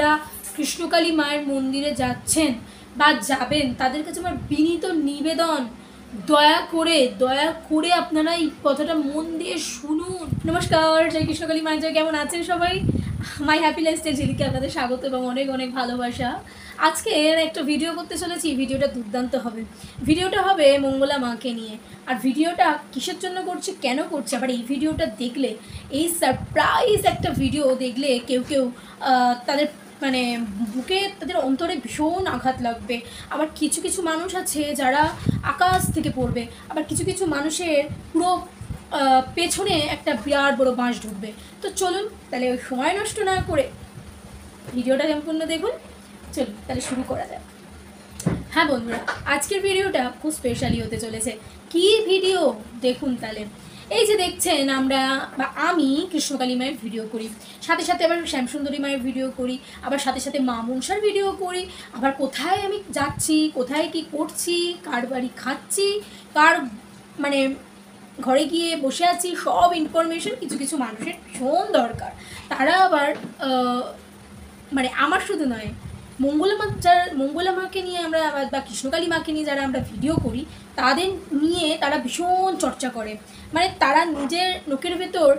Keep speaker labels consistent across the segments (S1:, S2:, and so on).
S1: ভক্তরা কৃষ্ণকালী মায়ের মন্দিরে যাচ্ছেন বা যাবেন, তাদের কাছে আমার বিনীত নিবেদন, দয়া করে আপনারা এই কথাটা মন দিয়ে শুনুন। নমস্কার, জয় কৃষ্ণকালী মায়ের জয়। কেমন আছেন সবাই? মাই হ্যাপি লাইফস্টাইল ঝিলিকে আপনাদের স্বাগত এবং অনেক অনেক ভালোবাসা। আজকে একটা ভিডিও করতে চলেছি। ভিডিওটা দুর্দান্ত হবে। ভিডিওটা হবে মঙ্গলা মাকে নিয়ে। আর ভিডিওটা কিসের জন্য করছি, কেন করছি, আবার এই ভিডিওটা দেখলে, এই সারপ্রাইজ একটা ভিডিও দেখলে কেউ তাদের মানে বুকে, তাদের অন্তরে ভীষণ আঘাত লাগবে। আবার কিছু কিছু মানুষ আছে যারা আকাশ থেকে পড়বে, আবার কিছু কিছু মানুষের পুরো পেছনে একটা বিরাট বড় বাঁশ ঢুকবে। তো চলুন তাহলে ওই সময় নষ্ট না করে ভিডিওটা সম্পূর্ণ দেখুন। চলুন তাহলে শুরু করা যাক। হ্যাঁ বন্ধুরা, আজকের ভিডিওটা খুব স্পেশালি হতে চলেছে। কি ভিডিও দেখুন তাহলে। এই যে দেখছেন, আমরা বা আমি কৃষ্ণকালী মায়ের ভিডিও করি, সাথে সাথে আবার শ্যামসুন্দরী মায়ের ভিডিও করি, আবার সাথে সাথে মা মনসার ভিডিও করি, আবার কোথায় আমি যাচ্ছি, কোথায় কি করছি, কার বাড়ি খাচ্ছি, কার মানে ঘরে গিয়ে বসে আছি, সব ইনফরমেশন কিছু কিছু মানুষের ভীষণ দরকার। তারা আবার মানে আমার শুধু নয়, মঙ্গলা মাকে নিয়ে আমরা বা কৃষ্ণকালী মাকে নিয়ে যারা আমরা ভিডিও করি, তাদের নিয়ে তারা ভীষণ চর্চা করে। মানে তারা নিজের লোকের ভেতর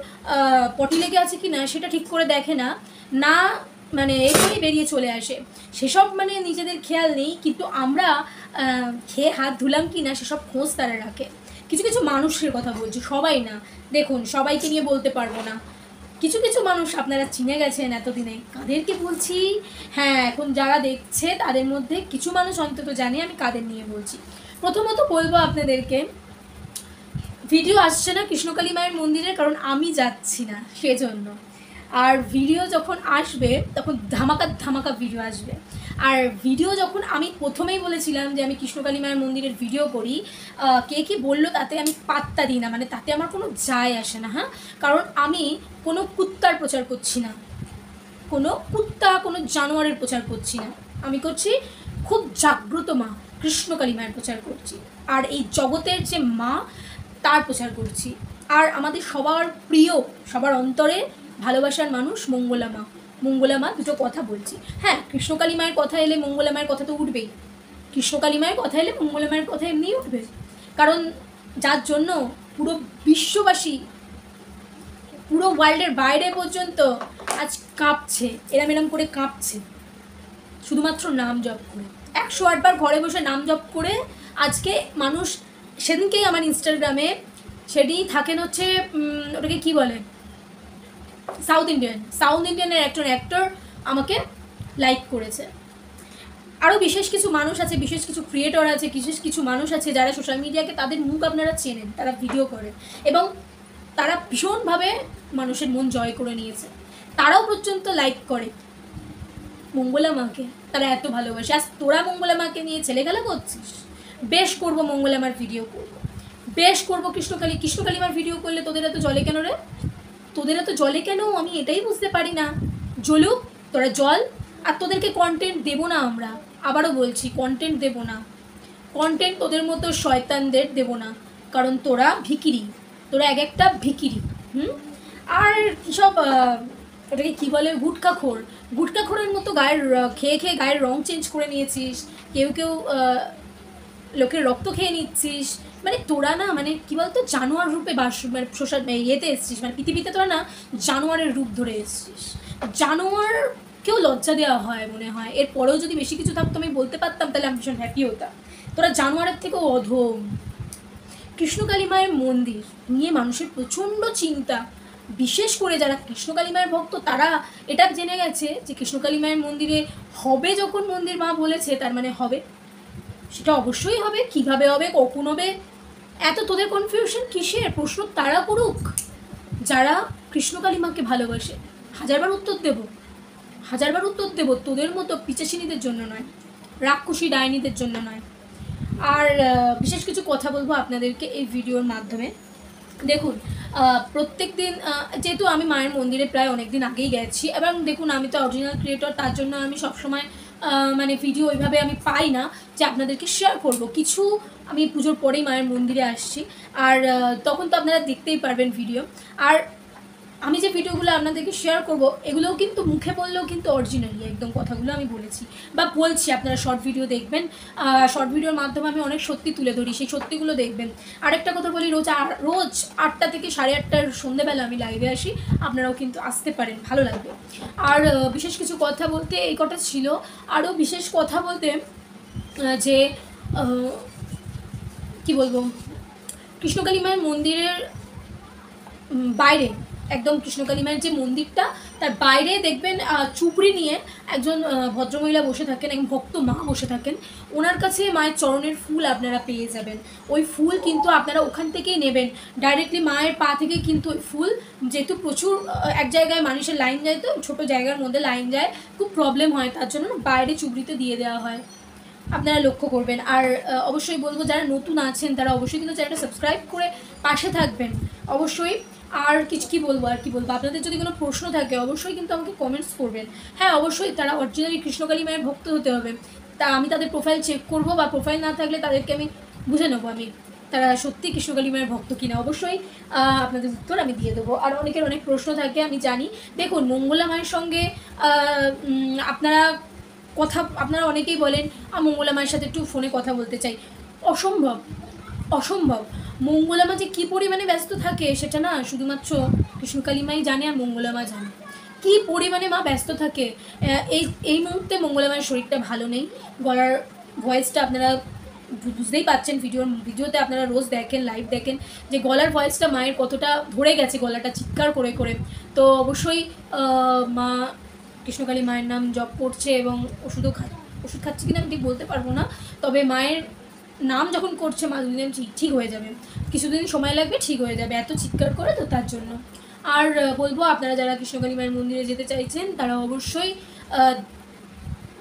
S1: পটি লেগে আছে কি না সেটা ঠিক করে দেখে না, মানে এখানেই বেরিয়ে চলে আসে। সেসব মানে নিজেদের খেয়াল নেই, কিন্তু আমরা খেয়ে হাত ধুলাম কি না সেসব খোঁজ তারা রাখে। কিছু কিছু মানুষের কথা বলছি, সবাই না। দেখুন, সবাইকে নিয়ে বলতে পারবো না। কিছু কিছু মানুষ আপনারা চিনে গেছেন এতদিনে, কাদেরকে বলছি? হ্যাঁ, এখন যারা দেখছে তাদের মধ্যে কিছু মানুষ অন্তত জানে আমি কাদের নিয়ে বলছি। প্রথমত বলবো আপনাদেরকে, ভিডিও আসছে না কৃষ্ণকালী মায়ের মন্দিরের, কারণ আমি যাচ্ছি না সেজন্য। আর ভিডিও যখন আসবে তখন ধামাকা ভিডিও আসবে। আর ভিডিও যখন আমি প্রথমেই বলেছিলাম যে আমি কৃষ্ণকালী মায়ের মন্দিরের ভিডিও করি, কে কী বললো তাতে আমি পাত্তা দিই না, মানে তাতে আমার কোনো যায় আসে না। হ্যাঁ, কারণ আমি কোনো কুত্তার প্রচার করছি না, কোনো জানোয়ারের প্রচার করছি না। আমি করছি খুব জাগ্রত মা কৃষ্ণকালী মায়ের প্রচার করছি, আর এই জগতের যে মা তার প্রচার করছি। আর আমাদের সবার প্রিয়, সবার অন্তরে ভালোবাসার মানুষ মঙ্গলা মা দুটো কথা বলছি। হ্যাঁ, কৃষ্ণকালী মায়ের কথা এলে মঙ্গলা মায়ের কথা তো উঠবেই। কৃষ্ণকালী মায়ের কথা এলে মঙ্গলা মায়ের কথা এমনিই উঠবে, কারণ যার জন্য পুরো বিশ্ববাসী, পুরো ওয়ার্ল্ডের বাইরে পর্যন্ত আজ কাঁপছে, এরম করে কাঁপছে শুধুমাত্র নাম জপ করে। 108 বার ঘরে বসে নাম জপ করে আজকে মানুষ। সেদিনকেই আমার ইনস্টাগ্রামে সেদিনই থাকেন হচ্ছে ওটাকে কি বলে, সাউথ ইন্ডিয়ানের একজন অ্যাক্টর আমাকে লাইক করেছে। আরও বিশেষ কিছু মানুষ আছে, বিশেষ কিছু ক্রিয়েটর আছে, বিশেষ কিছু মানুষ আছে যারা সোশ্যাল মিডিয়াকে, তাদের মুখ আপনারা চেনেন, তারা ভিডিও করে এবং তারা ভীষণভাবে মানুষের মন জয় করে নিয়েছে। তারাও পর্যন্ত লাইক করে মঙ্গলা মাকে, তারা এত ভালোবাসে। আজ তোরা মঙ্গলা মাকে নিয়ে ছেলেখেলা করছিস। বেশ করবো মঙ্গলা মার ভিডিও করবো, বেশ করবো কৃষ্ণকালী মার ভিডিও করলে তোদের এত জলে কেন রে? তোদের এত জলে কেন আমি এটাই বুঝতে পারি না। জ্বলুক তোরা জল, আর তোদেরকে কন্টেন্ট দেবো না আমরা। আবারও বলছি, কন্টেন্ট দেবো না, কন্টেন্ট তোদের মতো শয়তানদের দেবো না, কারণ তোরা ভিকিরি, তোরা এক একটা ভিকিরি। আর সব ওটাকে কী বলে, গুটখাখোরের মতো খেয়ে গায়ের রং চেঞ্জ করে নিয়েছিস। কেউ লোকের রক্ত খেয়ে নিচ্ছিস। মানে তোরা না, মানে কী বলতো, জানোয়ার রূপে মানে সোশ্যাল ইয়েতে এসছিস, মানে পৃথিবীতে তোরা না জানোয়ারের রূপ ধরে এসছিস। জানোয়ারকেও লজ্জা দেওয়া হয় মনে হয়। এরপরেও যদি বেশি কিছু থাকতো আমি বলতে পারতাম, তাহলে আমি ভীষণ হ্যাপি হতাম। তোরা জানোয়ারের থেকেও অধম। কৃষ্ণকালী মায়ের মন্দির নিয়ে মানুষের প্রচণ্ড চিন্তা, বিশেষ করে যারা কৃষ্ণকালী মায়ের ভক্ত তারা এটা জেনে গেছে যে কৃষ্ণকালী মায়ের মন্দিরে হবে, যখন মন্দির মা বলেছে তার মানে হবে, সেটা অবশ্যই হবে। কিভাবে হবে, কখন হবে, এত তোদের কনফিউশন কিসের? প্রশ্ন তারা করুক যারা কৃষ্ণকালী মাকে ভালোবাসে। হাজারবার উত্তর দেব, তোদের মতো পিচাচিনীদের জন্য নয়, রাক্ষসী ডাইনিদের জন্য নয়। আর বিশেষ কিছু কথা বলবো আপনাদেরকে এই ভিডিওর মাধ্যমে। দেখুন, প্রত্যেক দিন যেহেতু আমি মায়ের মন্দিরে প্রায় অনেক দিন আগেই গেছি, এবং দেখুন আমি তো অরিজিনাল ক্রিয়েটর, তার জন্য আমি সবসময় মানে ভিডিও ওইভাবে আমি পাই না যে আপনাদেরকে শেয়ার করব। কিছু আমি পুজোর পরেই মায়ের মন্দিরে আসছি, আর তখন তো আপনারা দেখতেই পারবেন ভিডিও। আর আমি যে ভিডিওগুলো আপনাদেরকে শেয়ার করব এগুলোও কিন্তু মুখে বললেও কিন্তু অরিজিনালি একদম কথাগুলো আমি বলেছি বা বলছি। আপনারা শর্ট ভিডিও দেখবেন, শর্ট ভিডিওর মাধ্যমে আমি অনেক সত্যি তুলে ধরি, সেই সত্যিগুলো দেখবেন। আরেকটা কথা বলি, রোজ 8টা থেকে 8:30টার সন্ধ্যেবেলা আমি লাইভে আসি, আপনারাও কিন্তু আসতে পারেন, ভালো লাগবে। আর বিশেষ কিছু কথা বলতে এই কটা ছিল। আরও বিশেষ কথা বলতে যে কি বলবো, কৃষ্ণকালী মায়ের মন্দিরের বাইরে, একদম কৃষ্ণকালী মায়ের যে মন্দিরটা তার বাইরে দেখবেন চুপড়ি নিয়ে একজন ভদ্রমহিলা বসে থাকেন, একজন ভক্ত মা বসে থাকেন। ওনার কাছে মায়ের চরণের ফুল আপনারা পেয়ে যাবেন। ওই ফুল কিন্তু আপনারা ওখান থেকেই নেবেন, ডাইরেক্টলি মায়ের পা থেকে কিন্তু ওই ফুল, যেহেতু প্রচুর এক জায়গায় মানুষের লাইন যায়, তো ছোটো জায়গার মধ্যে লাইন যায়, খুব প্রবলেম হয়, তার জন্য বাইরে চুপড়িতে দিয়ে দেওয়া হয়, আপনারা লক্ষ্য করবেন। আর অবশ্যই বলবো যারা নতুন আছেন তারা অবশ্যই কিন্তু চ্যানেলটা সাবস্ক্রাইব করে পাশে থাকবেন অবশ্যই। আর কি বলবো আপনাদের যদি কোনো প্রশ্ন থাকে অবশ্যই কিন্তু আমাকে কমেন্টস করবেন। হ্যাঁ, অবশ্যই তারা অরিজিনালি কৃষ্ণকালী মায়ের ভক্ত হতে হবে, তা আমি তাদের প্রোফাইল চেক করব, বা প্রোফাইল না থাকলে তাদেরকে আমি বুঝে নেবো আমি তারা সত্যি কৃষ্ণকালী মায়ের ভক্ত কিনা। অবশ্যই আপনাদের উত্তর আমি দিয়ে দেবো। আর অনেকের অনেক প্রশ্ন থাকে আমি জানি। দেখুন, মঙ্গলা মায়ের সঙ্গে আপনারা অনেকেই বলেন মঙ্গলা মায়ের সাথে একটু ফোনে কথা বলতে চাই। অসম্ভব। মঙ্গলা মা যে কী পরিমাণে ব্যস্ত থাকে সেটা না শুধুমাত্র কৃষ্ণকালী মাই জানে, আর মঙ্গলা মা জানে কী পরিমাণে মা ব্যস্ত থাকে। এই মুহূর্তে মঙ্গলা মায়ের শরীরটা ভালো নেই, গলার ভয়েসটা আপনারা বুঝতেই পাচ্ছেন, ভিডিওতে আপনারা রোজ দেখেন, লাইভ দেখেন যে গলার ভয়েসটা মায়ের কতটা ধরে গেছে, গলাটা চিৎকার করে করে। তো অবশ্যই মা কৃষ্ণকালী মায়ের নাম জপ করছে এবং ওষুধ খাচ্ছে কিনা আমি ঠিক বলতে পারবো না, তবে মায়ের নাম যখন করছে মা দুদিন ঠিক হয়ে যাবে, কিছুদিন সময় লাগবে, ঠিক হয়ে যাবে, এত চিৎকার করে তো তার জন্য। আর বলবো আপনারা যারা কৃষ্ণকালী মায়ের মন্দিরে যেতে চাইছেন তারা অবশ্যই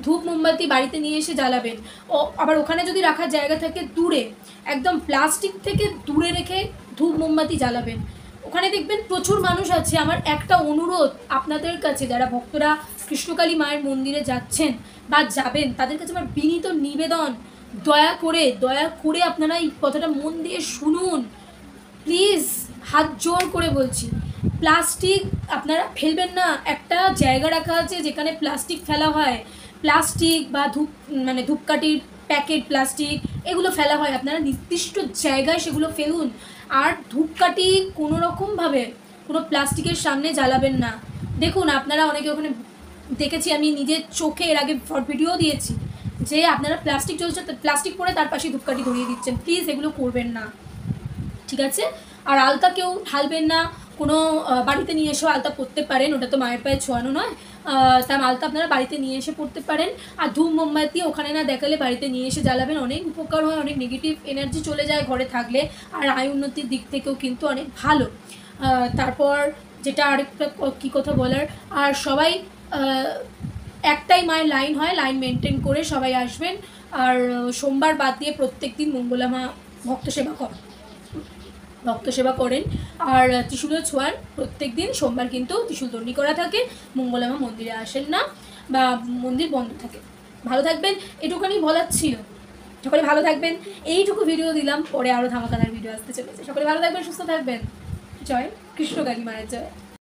S1: ধূপ মোমবাতি বাড়িতে নিয়ে এসে জ্বালাবেন। আবার ওখানে যদি রাখার জায়গা থাকে দূরে, একদম প্লাস্টিক থেকে দূরে রেখে ধূপ মোমবাতি জ্বালাবেন। ওখানে দেখবেন প্রচুর মানুষ আছে। আমার একটা অনুরোধ আপনাদের কাছে, যারা ভক্তরা কৃষ্ণকালী মায়ের মন্দিরে যাচ্ছেন বা যাবেন, তাদের কাছে আমার বিনীত নিবেদন, দয়া করে আপনারা এই কথাটা মন দিয়ে শুনুন প্লিজ, হাত জোর করে বলছি। প্লাস্টিক আপনারা ফেলবেন না। একটা জায়গা রাখা আছে যেখানে প্লাস্টিক ফেলা হয়, প্লাস্টিক বা ধূপকাঠির প্যাকেট, প্লাস্টিক এগুলো ফেলা হয়, আপনারা নির্দিষ্ট জায়গায় সেগুলো ফেলুন। আর ধূপকাঠি কোনো রকমভাবে কোনো প্লাস্টিকের সামনে জ্বালাবেন না। দেখুন, আপনারা অনেকে ওখানে দেখেছি, আমি নিজের চোখে এর আগে ভিডিও দিয়েছি যে আপনারা প্লাস্টিক চলছে, প্লাস্টিক পরে তার পাশে ধূপকাঠি ধরিয়ে দিচ্ছেন, প্লিজ এগুলো করবেন না, ঠিক আছে? আর আলতা কেউ ঢালবেন না, কোনো বাড়িতে নিয়ে এসেও আলতা পরতে পারেন, ওটা তো মায়ের পায়ে ছোঁয়ানো নয়, তার আলতা আপনারা বাড়িতে নিয়ে এসে পড়তে পারেন। আর ধূপ মোমবাতি ওখানে না দেখালে বাড়িতে নিয়ে এসে জ্বালাবেন, অনেক উপকার হয়, অনেক নেগেটিভ এনার্জি চলে যায় ঘরে থাকলে, আর আয় উন্নতির দিক থেকেও কিন্তু অনেক ভালো। তারপর যেটা আরেকটা কী কথা বলার, আর সবাই একটাই মায়ের লাইন হয়, লাইন মেনটেন করে সবাই আসবেন। আর সোমবার বাদ দিয়ে প্রত্যেক দিন মঙ্গলা মা ভক্ত সেবা করেন। আর ত্রিশূলের ছোঁয়ার প্রত্যেক দিন সোমবার কিন্তু ত্রিশূল তন্ডি করা থাকে, মঙ্গলা মা মন্দিরে আসেন না বা মন্দির বন্ধ থাকে। ভালো থাকবেন, এটুখানি বলার ছিল। সকলে ভালো থাকবেন, এইটুকু ভিডিও দিলাম, পরে আরও ধামাকাদার ভিডিও আসতে চলেছে। সকলে ভালো থাকবেন, সুস্থ থাকবেন। জয় কৃষ্ণকালী মায়ের জয়।